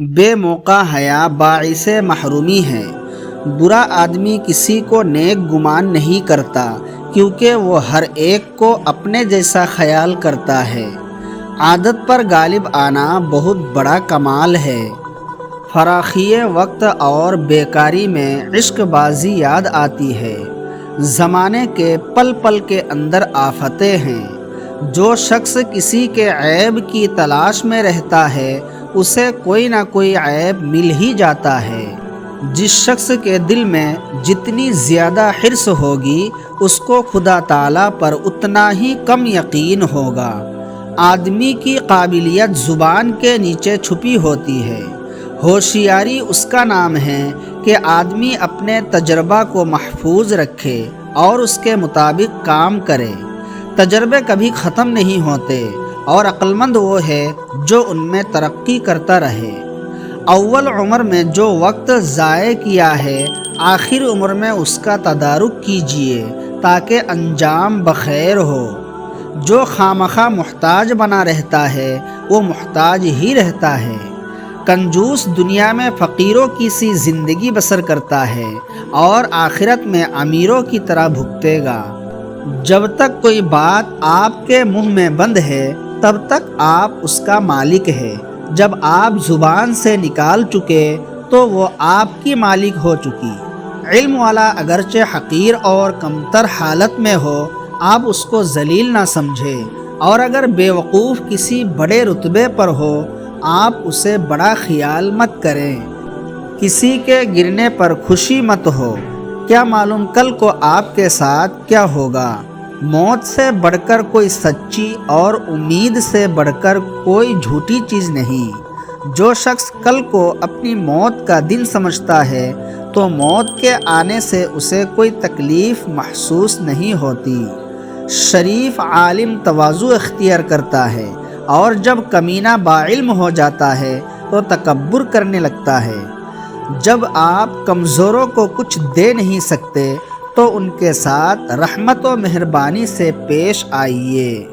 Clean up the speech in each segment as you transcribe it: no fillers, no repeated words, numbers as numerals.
بے موقع حیا باعث محرومی ہے۔ برا آدمی کسی کو نیک گمان نہیں کرتا، کیونکہ وہ ہر ایک کو اپنے جیسا خیال کرتا ہے۔ عادت پر غالب آنا بہت بڑا کمال ہے۔ فراخی وقت اور بیکاری میں عشق بازی یاد آتی ہے۔ زمانے کے پل پل کے اندر آفتیں ہیں۔ جو شخص کسی کے عیب کی تلاش میں رہتا ہے، اسے کوئی نہ کوئی عیب مل ہی جاتا ہے۔ جس شخص کے دل میں جتنی زیادہ حرص ہوگی، اس کو خدا تعالیٰ پر اتنا ہی کم یقین ہوگا۔ آدمی کی قابلیت زبان کے نیچے چھپی ہوتی ہے۔ ہوشیاری اس کا نام ہے کہ آدمی اپنے تجربہ کو محفوظ رکھے اور اس کے مطابق کام کرے۔ تجربے کبھی ختم نہیں ہوتے، اور عقل مند وہ ہے جو ان میں ترقی کرتا رہے۔ اول عمر میں جو وقت ضائع کیا ہے، آخر عمر میں اس کا تدارک کیجیے تاکہ انجام بخیر ہو۔ جو خامخواہ محتاج بنا رہتا ہے، وہ محتاج ہی رہتا ہے۔ کنجوس دنیا میں فقیروں کی سی زندگی بسر کرتا ہے اور آخرت میں امیروں کی طرح بھگتے گا۔ جب تک کوئی بات آپ کے منہ میں بند ہے، تب تک آپ اس کا مالک ہے۔ جب آپ زبان سے نکال چکے تو وہ آپ کی مالک ہو چکی۔ علم والا اگرچہ حقیر اور کمتر حالت میں ہو، آپ اس کو ذلیل نہ سمجھیں، اور اگر بیوقوف کسی بڑے رتبے پر ہو، آپ اسے بڑا خیال مت کریں۔ کسی کے گرنے پر خوشی مت ہو، کیا معلوم کل کو آپ کے ساتھ کیا ہوگا۔ موت سے بڑھ کر کوئی سچی اور امید سے بڑھ کر کوئی جھوٹی چیز نہیں۔ جو شخص کل کو اپنی موت کا دن سمجھتا ہے، تو موت کے آنے سے اسے کوئی تکلیف محسوس نہیں ہوتی۔ شریف عالم تواضع اختیار کرتا ہے، اور جب کمینہ باعلم ہو جاتا ہے تو تکبر کرنے لگتا ہے۔ جب آپ کمزوروں کو کچھ دے نہیں سکتے، تو ان کے ساتھ رحمت و مہربانی سے پیش آئیے۔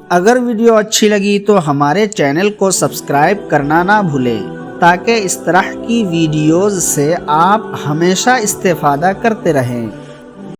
اگر ویڈیو اچھی لگی تو ہمارے چینل کو سبسکرائب کرنا نہ بھولیں، تاکہ اس طرح کی ویڈیوز سے آپ ہمیشہ استفادہ کرتے رہیں۔